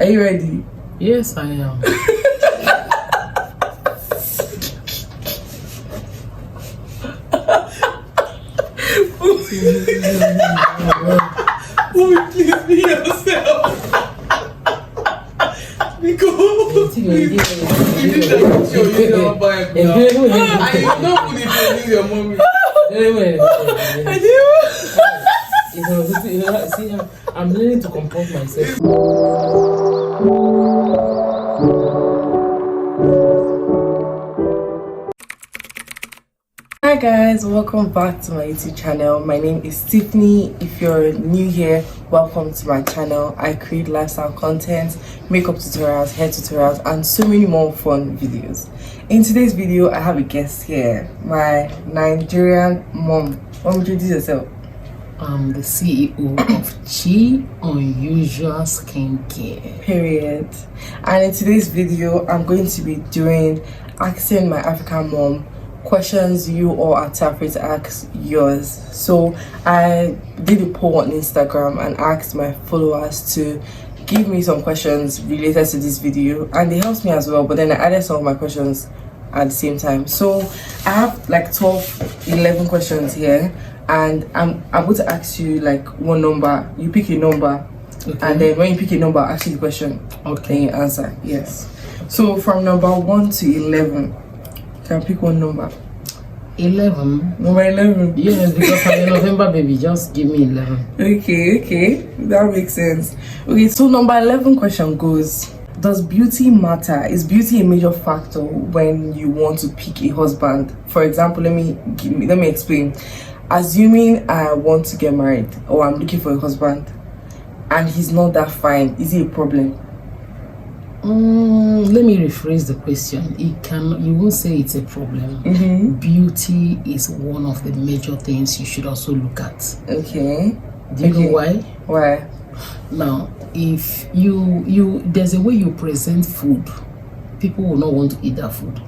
Are you ready? Yes, I am. Please be yourself. Because you your mommy. I do. See, I'm learning to compose myself. Hi guys, welcome back to my YouTube channel. My name is Tiffany. If you're new here, welcome to my channel. I create lifestyle content, makeup tutorials, hair tutorials, and so many more fun videos. In today's video, I have a guest here, my Nigerian mom. What would you introduce yourself? I'm the CEO of Chi Unusual Skincare. Period. And in today's video, I'm going to be asking my African mom questions you all are too afraid to ask yours. So I did a poll on Instagram and asked my followers to give me some questions related to this video, and they helped me as well, but then I added some of my questions at the same time. So I have like 11 questions here, and I'm going to ask you like one number. You pick a number, okay, and then when you pick a number, I'll ask you the question, okay, then you answer. Yes. So from number 1 to 11, can I pick one number? 11. Number 11. Yes, because I'm a November baby. Just give me 11. Okay, that makes sense. Okay, so number 11 question goes: does beauty matter? Is beauty a major factor when you want to pick a husband? For example, let me explain. Assuming I want to get married or I'm looking for a husband and he's not that fine, is it a problem? Let me rephrase the question. You won't say it's a problem. Beauty is one of the major things you should also look at. Okay. Do you know why? Why? Now, if you there's a way you present food, people will not want to eat that food.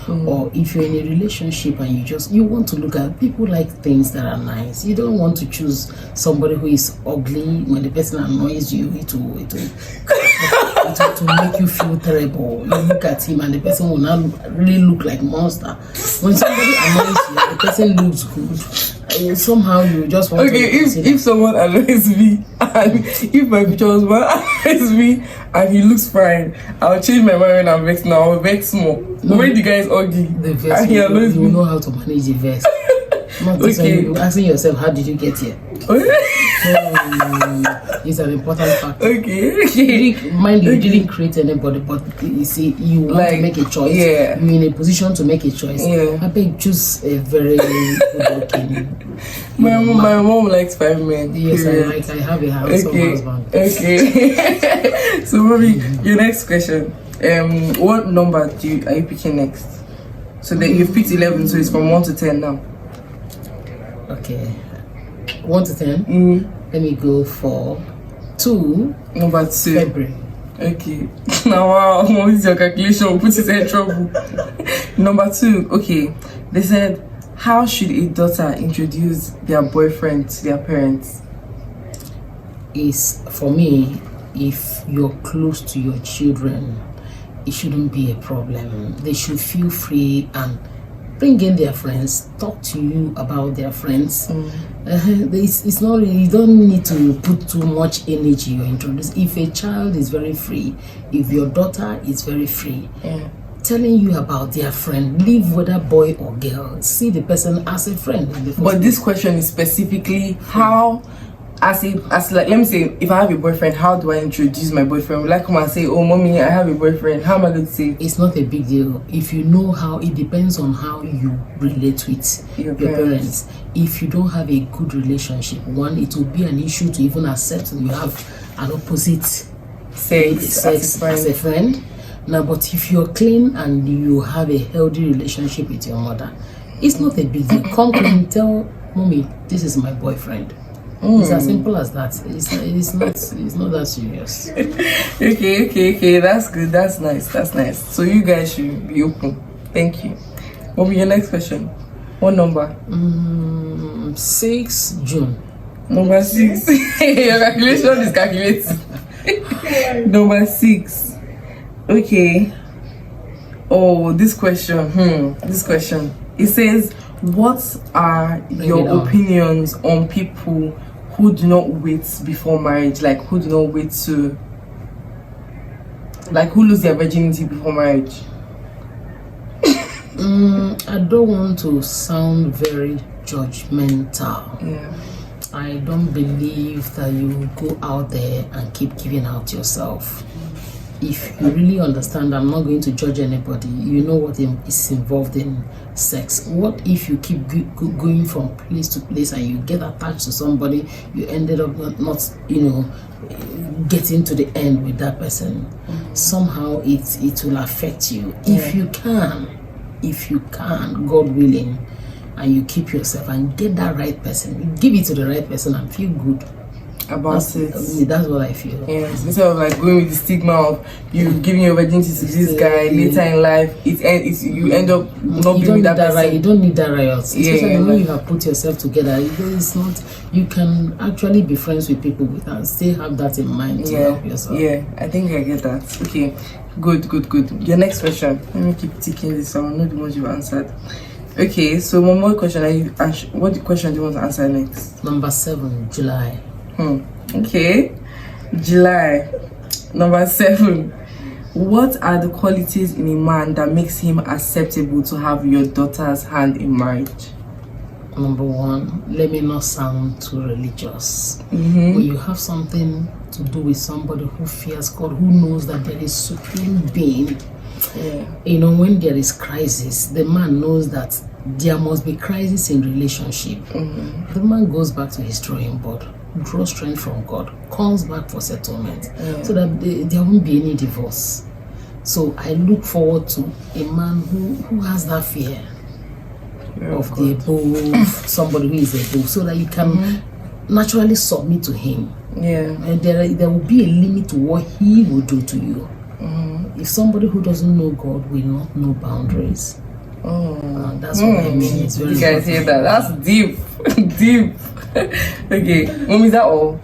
Or if you're in a relationship and you want to look at, people like things that are nice. You don't want to choose somebody who is ugly. When the person annoys you, it will make you feel terrible. You look at him and the person will not really look like monster. When somebody annoys you, the person looks good. And somehow you just want to if someone annoys me, and if my future husband annoys me and he looks fine, I'll change my mind when I'm vexed. Now I'll vex more. No, when the guy is ugly and he annoys me, you know how to manage the vex. Not you're asking yourself, how did you get here? It's an important factor. Okay. Mind you, didn't create anybody, but you see, you want to make a choice. Yeah. You're in a position to make a choice. Yeah. I beg, choose a very good looking. My mom likes 5 men. Yes, I have a handsome husband. Okay. So, Mommy, your next question. What number are you picking next? So that you've picked 11, so it's from 1 to 10 now. Okay. 1 to 10? Let me go for 2. Number 2. February. Okay. Now, wow, what is your calculation? We'll put it in trouble. Number 2. Okay. They said, how should a daughter introduce their boyfriend to their parents? For me, if you're close to your children, it shouldn't be a problem. They should feel free and bring in their friends, talk to you about their friends. It's not really, you don't need to put too much energy or introduce. If a child is very free, if your daughter is very free, telling you about their friend, leave whether boy or girl, see the person as a friend. But this question is specifically how, let me say, if I have a boyfriend, how do I introduce my boyfriend? Will I come and say, oh mommy, I have a boyfriend? How am I going to say? It's not a big deal. If you know how, it depends on how you relate with your parents. If you don't have a good relationship, one, it will be an issue to even accept that you have an opposite sex as a friend. Now, but if you're clean and you have a healthy relationship with your mother, it's not a big deal. Come clean, tell mommy, this is my boyfriend. It's as simple as that. It's not that serious. Okay. That's good. That's nice. So you guys should be open. Thank you. What will be your next question? What number? 6 June. Number 6. Your calculation is calculating. Number 6. Okay. Oh, this question. This question. It says, what are your opinions on people who do not wait before marriage? Like, who do not wait to, like, who lose their virginity before marriage? I don't want to sound very judgmental. Yeah. I don't believe that you go out there and keep giving out yourself. If you really understand, I'm not going to judge anybody. You know what is involved in sex. What if you keep going from place to place and you get attached to somebody, you ended up not getting to the end with that person? Somehow it will affect you. If you can, God willing, and you keep yourself and get that right person, give it to the right person and feel good about it. That's what I feel. Yes, instead of like going with the stigma of you giving your virginity to this guy later in life, you end up not being with that person. Right. You don't need that riot. Especially when you have put yourself together. It's not. You can actually be friends with people with and still have that in mind to help yourself. Yeah, I think I get that. Okay, good. Your next question. Let me keep ticking this. I will know the ones you answered. Okay, so one more question. What question do you want to answer next? Number 7, July. Okay, July. Number 7. What are the qualities in a man that makes him acceptable to have your daughter's hand in marriage? Number 1, let me not sound too religious. When you have something to do with somebody who fears God, who knows that there is supreme being, when there is crisis, the man knows that there must be crisis in relationship. The man goes back to his drawing board, draws strength from God, comes back for settlement, so that there won't be any divorce. So I look forward to a man who has that fear of the above, somebody who is above, so that you can naturally submit to him. And there will be a limit to what he will do to you. If somebody who doesn't know God will not know boundaries. That's what I mean. It's very you guys hear that? That's deep. Deep. Okay, Mom, is that all?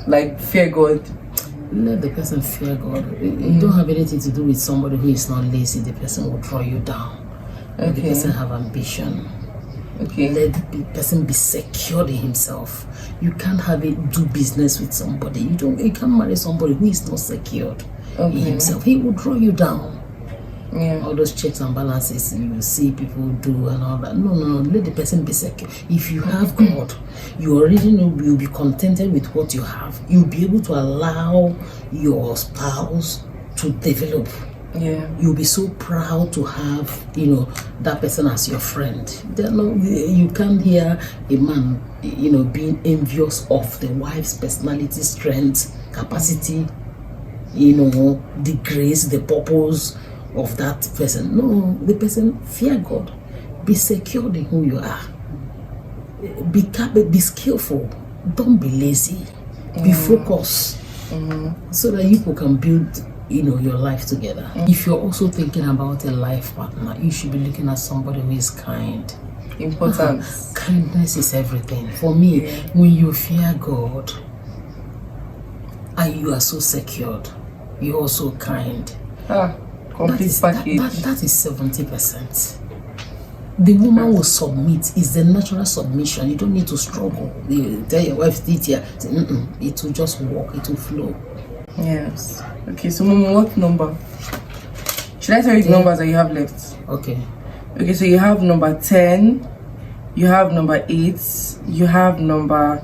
Like, fear God? Let the person fear God. It don't have anything to do with somebody who is not lazy. The person will draw you down. Let the person have ambition. Let the person be secured in himself. You can't do business with somebody. You can't marry somebody who is not secured in himself. He will draw you down. All those checks and balances you see people do and all that. No. Let the person be secure. If you have God, you already know you'll be contented with what you have. You'll be able to allow your spouse to develop. You'll be so proud to have that person as your friend. You can't hear a man being envious of the wife's personality, strength, capacity, the grace, the purpose of that person. No, the person fear God. Be secure in who you are. Be skillful. Don't be lazy. Be focused. So that you can build your life together. If you're also thinking about a life partner, you should be looking at somebody who is kind. Important. Kindness is everything. For me, when you fear God and you are so secured, you're also kind. Complete package. That is 70%. The woman will submit. It's the natural submission. You don't need to struggle. You tell your wife, sit here. It will just walk. It will flow. Yes. Okay, so Mom, what number? Should I tell you the numbers that you have left? Okay, so you have number 10, you have number 8, you have number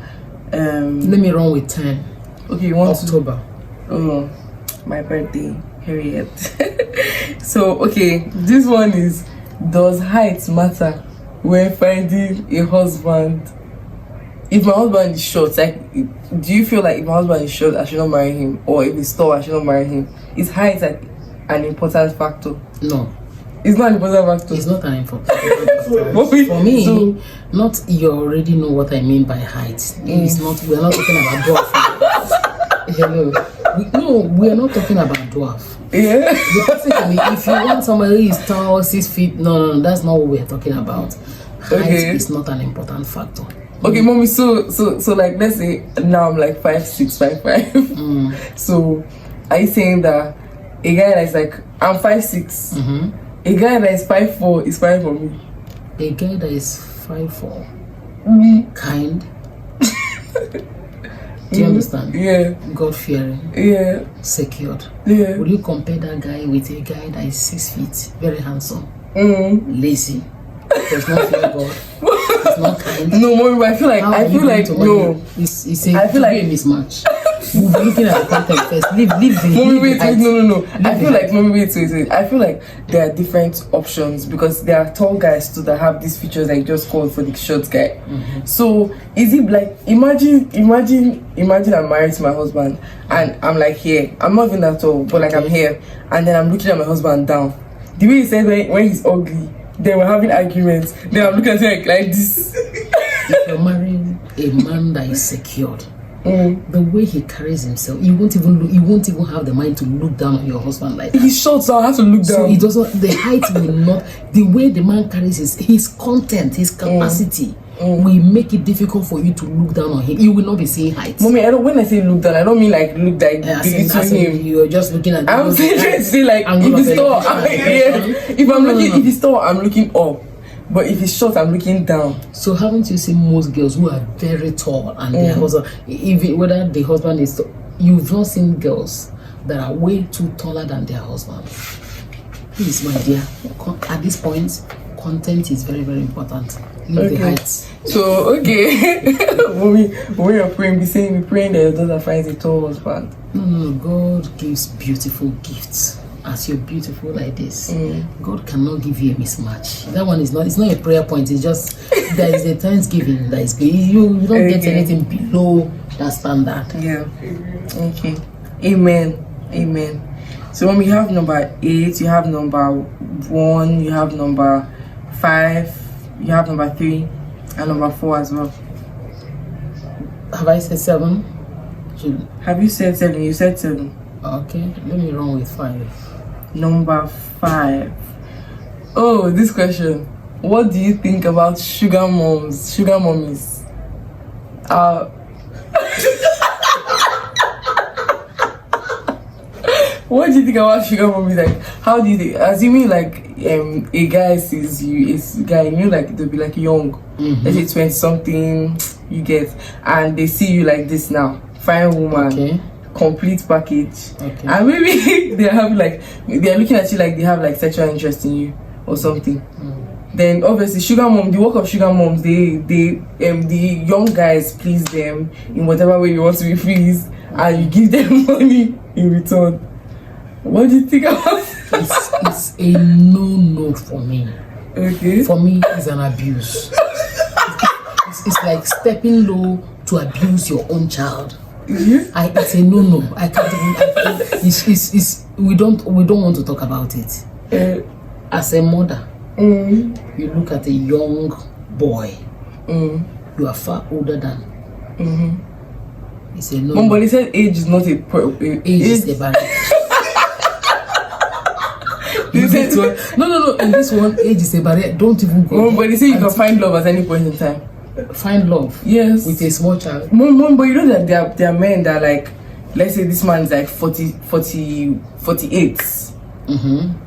let me run with 10. Okay, you want October. Oh, my birthday. Period. So this one is, does height matter when finding a husband? If my husband is short, do you feel like if my husband is short, I should not marry him? Or if he's tall, I should not marry him? Is height an important factor? No. It's not an important factor? It's not an important factor. For me, you already know what I mean by height. It's not, we're not talking about dwarf. Hello. We are not talking about dwarf. The person can be, if you want somebody who is tall, 6 feet, no, that's not what we're talking about. Height is not an important factor. Okay, mommy. So like, let's say now I'm like 5'6", 5'5". So, are you saying that a guy that's like I'm 5'6", a guy that is 5'4" is fine for me? A guy that is 5'4", kind. Do you understand? Yeah. God-fearing. Yeah. Secured. Yeah. Would you compare that guy with a guy that is 6 feet, very handsome, lazy, does not fear God, is not kind? No, mommy, but I feel like I feel like no. It's I feel like a mismatch. We'll be looking at the content first. Leave the mommy, leave the height. no. I feel like mommy, wait. I feel like there are different options because there are tall guys too that have these features like just called for the short guy. So is it like imagine I'm married to my husband and I'm like here. I'm not even that tall, but like I'm here, and then I'm looking at my husband down. The way he said when he's ugly, then we're having arguments. Then I'm looking at him like this. If you're marrying a man that is secured, the way he carries himself, you won't even have the mind to look down on your husband like that. He's short, so I have to look down. So it doesn't. The height will not. The way the man carries his content, his capacity, will make it difficult for you to look down on him. You will not be seeing height. Mommy, when I say look down, I don't mean like look like between him. You're just looking at. I'm saying trying to say like if he's tall, if he's tall, I'm looking up. But if he's short, I'm looking down. So haven't you seen most girls who are very tall and their husband, even whether the husband is, you've not seen girls that are way too taller than their husband? Please, my dear, at this point, content is very, very important. Leave the heights. So when you're praying, be praying that your daughter finds a tall husband. No, God gives beautiful gifts. As you're beautiful like this, God cannot give you a mismatch. That one is not. It's not a prayer point. It's just there is a thanksgiving that is good. You don't get anything below that standard. Yeah. Okay. Amen. So when we have number 8, you have number 1, you have number 5, you have number 3, and number 4 as well. Have I said 7? Have you said 7? You said 7. Okay. Let me run with 5. Number 5. Oh, this question. What do you think about sugar mommies? What do you think about sugar mommies? Like, how do you think? Assuming like a guy sees you, it's a guy, like they'll be like young, let's say 20 something, you get, and they see you like this now, fine woman. Okay. Complete package, and maybe they're looking at you like they have like sexual interest in you or something. Then obviously the work of sugar moms, the young guys please them in whatever way you want to be pleased, and you give them money in return. What do you think about it's a no for me. Okay. For me, it's an abuse. It's like stepping low to abuse your own child. It's a no. I can't even. We don't want to talk about it. As a mother, you look at a young boy. You are far older than. It's a no. But he said age is not a age is the barrier. No. In this one, age is a barrier. Don't even go. But they say you can find love at any point in time. Find love, yes, with a small child. Mom, but you know that there are men that like, let's say this man is like 48,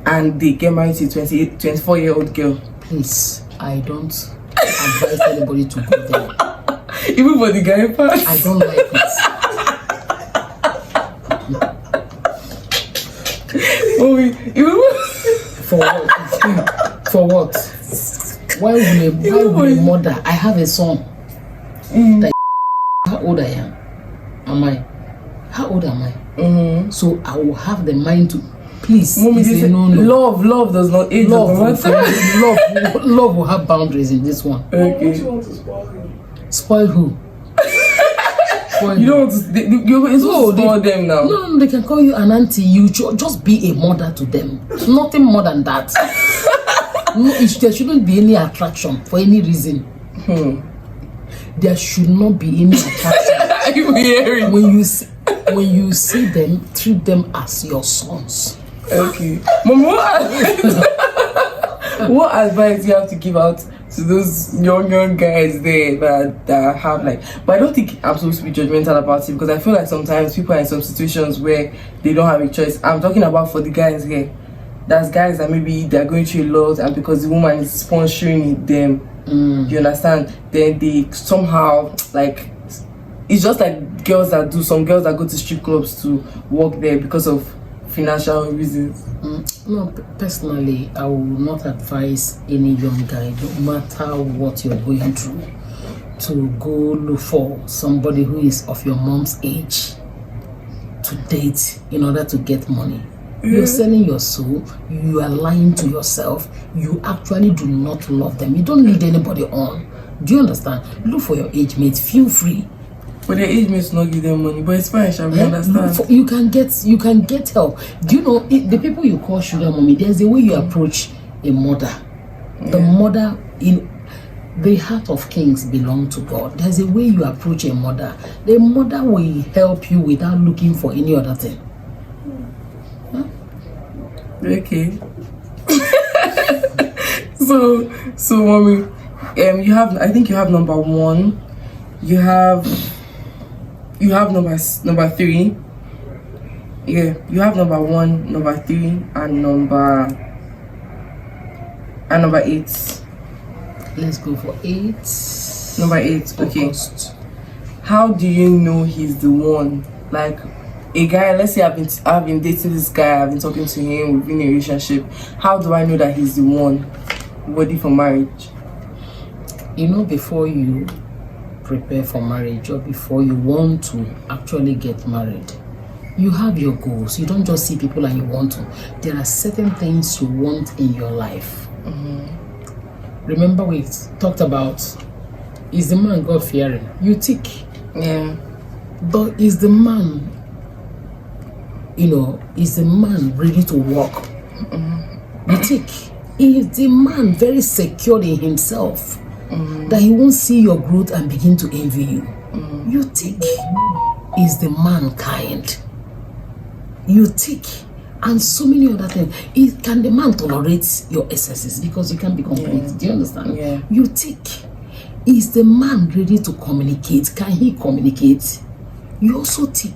and they get married to a 24-year-old girl. Please, I don't advise anybody to go there. Even for the guy part, I don't like it. For what? Why would a mother? I have a son. How old I am? How old am I? So I will have the mind to. Please, Mommy, say no. Love does not age. Love will have boundaries in this one. Okay. What you want to spoil him? Spoil who? You don't want to. You're supposed to spoil them now. No, they can call you an auntie. You just be a mother to them. Nothing more than that. No, there shouldn't be any attraction for any reason. There should not be any attraction. Are you hearing? When you see them, treat them as your sons. Okay. Mom, what advice do you have to give out to those young guys there that have like, but I don't think I'm supposed to be judgmental about it, because I feel like sometimes people are in some situations where they don't have a choice. I'm talking about for the guys here. There's guys that maybe they're going through a lot, and because the woman is sponsoring them, you understand, then they somehow like, it's just like some girls that go to strip clubs to work there because of financial reasons. No, personally, I will not advise any young guy, no matter what you're going through, to go look for somebody who is of your mom's age to date in order to get money. You're selling your soul, you are lying to yourself, you actually do not love them. You don't lead anybody on. Do you understand? Look for your age mates, feel free. But their age mates not give them money, but it's fine, shall we understand? You can get help. Do you know the people you call sugar mommy? There's a way you approach a mother. The mother, in the heart of kings belong to God. There's a way you approach a mother. The mother will help you without looking for any other thing. Okay. so mommy, I think you have number 1. You have number 3. Yeah, you have number 1, number 3, and number 8. Let's go for 8. Number 8. Okay. First. How do you know he's the one? Like a guy, let's say I've been dating this guy, I've been talking to him, we've been in a relationship. How do I know that he's the one ready for marriage? You know, before you prepare for marriage, or before you want to actually get married, you have your goals. You don't just see people and you want to. There are certain things you want in your life. Remember, we talked about, is the man God fearing? You tick. Yeah. But is the man, is the man ready to work? You tick. Is the man very secure in himself that he won't see your growth and begin to envy you? You tick. Is the man kind? You tick. And so many other things. Can the man tolerate your excesses? Because you can't be complete. Do you understand? Yeah. You tick. Is the man ready to communicate? Can he communicate? You also tick.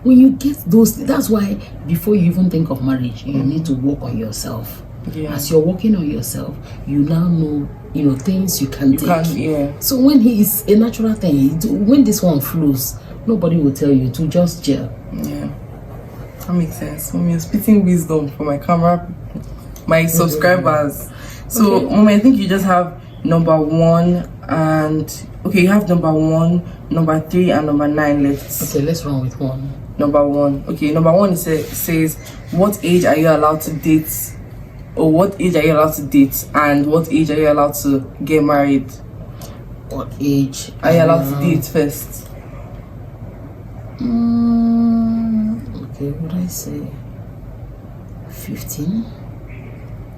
When you get those, that's why before you even think of marriage, you need to work on yourself. Yeah. As you're working on yourself, you now know things you can take. Yeah. So when he is a natural thing, when this one flows, nobody will tell you to just gel. Yeah. That makes sense. Mommy, you're spitting wisdom for my camera, my subscribers. So, okay. Mommy, I think you just have number 1 and you have number 1, number 3, and number 9 left. Okay, let's run with 1. Number 1. Okay, number 1 says, what age are you allowed to date? Or what age are you allowed to date? And what age are you allowed to get married? What age are you allowed to date first? Okay, what would I say? 15,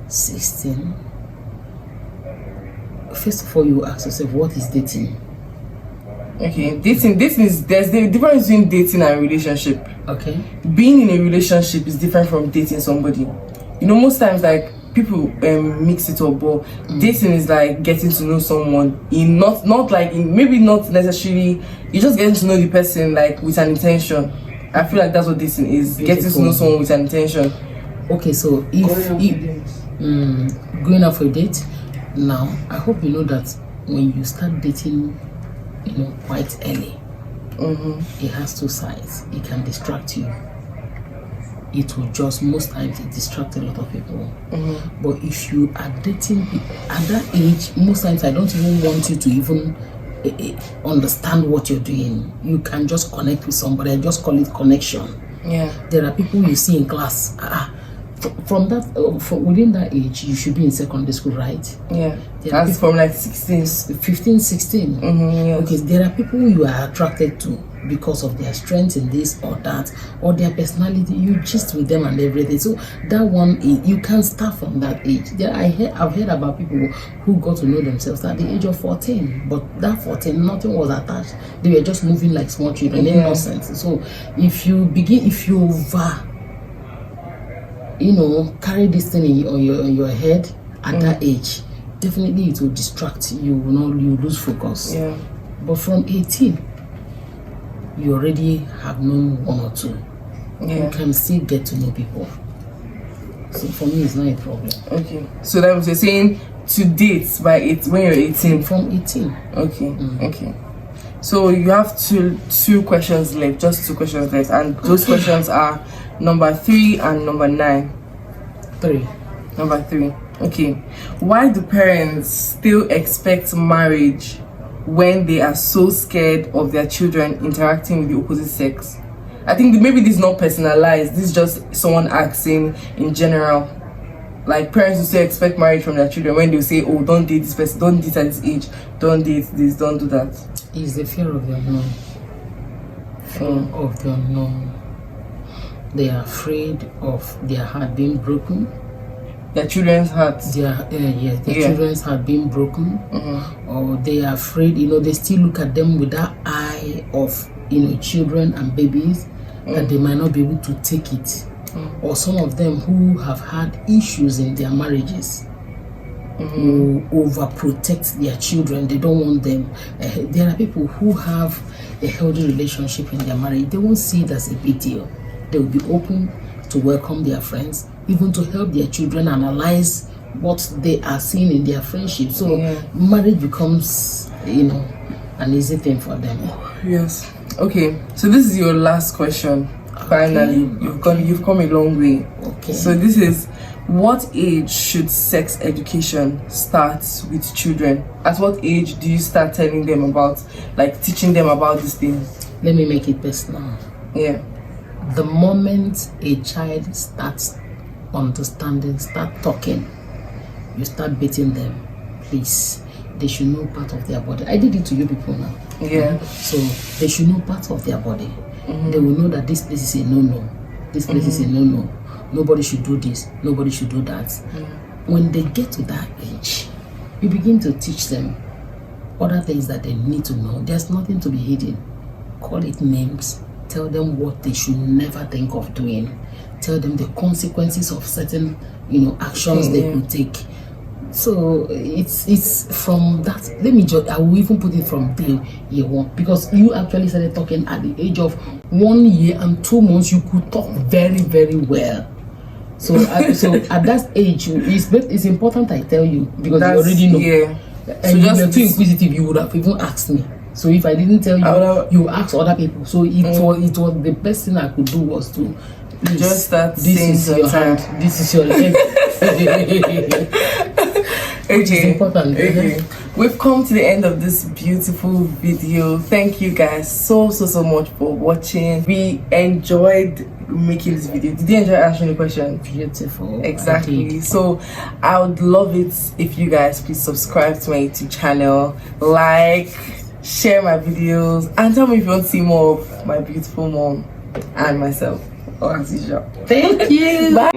16. First of all, you ask yourself, what is dating? Okay, dating is, there's the difference between dating and relationship. Okay. Being in a relationship is different from dating somebody. Most times like people mix it up, but dating is like getting to know someone in not like in, maybe not necessarily, you're just getting to know the person like with an intention. I feel like that's what dating is. Beautiful. Getting to know someone with an intention. Okay, so if going out for a date, now I hope you know that when you start dating quite early, it has 2 sides. It can distract you. It will just, most times it distracts a lot of people. But if you are dating at that age, most times I don't even want you to even understand what you're doing. You can just connect with somebody. I just call it connection. Yeah. There are people you see in class. From within that age, you should be in secondary school, right? Yeah. That's from like 15, 16. Yes. Okay, there are people you are attracted to because of their strength in this or that, or their personality. You gist with them and everything. So that one, you can start from that age. I've heard about people who got to know themselves at the age of 14, but that 14, nothing was attached. They were just moving like small children. Yeah. Innocent. So if you carry this thing on your head at that age, definitely it will distract you. You lose focus. Yeah. But from 18, you already have known one or two. Yeah. You can still get to know people. So for me, it's not a problem. Okay. So that was you're saying to date by when you're 18. From 18. Okay. Okay. So you have two questions left, just two questions left, and those questions are number 3 and number 9. 3. Number 3. Okay. Why do parents still expect marriage when they are so scared of their children interacting with the opposite sex? I think maybe this is not personalized. This is just someone asking in general. Like parents who say expect marriage from their children when they say, "Oh, don't date this person, don't date at this age, don't date this, don't do that." It's the fear of the unknown. Fear of the unknown. They are afraid of their heart being broken. Their children's hearts. Their children's heart being broken, or they are afraid. They still look at them with that eye of children and babies that they might not be able to take it. Or some of them who have had issues in their marriages, who overprotect their children. They don't want them. There are people who have a healthy relationship in their marriage. They won't see it as a big deal. They will be open to welcome their friends, even to help their children analyze what they are seeing in their friendship. So marriage becomes, an easy thing for them. Yes. Okay. So this is your last question. Finally, you've come a long way. Okay. So this is, what age should sex education start with children? At what age do you start telling them about, teaching them about these things? Let me make it personal. Yeah. The moment a child starts understanding, start talking, you start beating them, please. They should know part of their body. I did it to you people now. Yeah. So they should know part of their body. They will know that this place is a no-no. This place is a no-no. Nobody should do this. Nobody should do that. When they get to that age, you begin to teach them other things that they need to know. There's nothing to be hidden. Call it names. Tell them what they should never think of doing. Tell them the consequences of certain, actions they could take. So it's from that. I will even put it from year 1, because you actually started talking at the age of 1 year and 2 months. You could talk very, very well. So at that age, it's important I tell you, because you already know. Yeah. And if you're too inquisitive, you would have even asked me. So if I didn't tell you, you ask other people. So it was the best thing I could do was to just start. This is your hand. This is your leg. Okay. Important. Okay. We've come to the end of this beautiful video. Thank you guys so much for watching. We enjoyed making this video. Did you enjoy answering the question? Beautiful. Exactly. So I would love it if you guys please subscribe to my YouTube channel, share my videos, and tell me if you want to see more of my beautiful mom and myself. As usual. Thank you. Bye.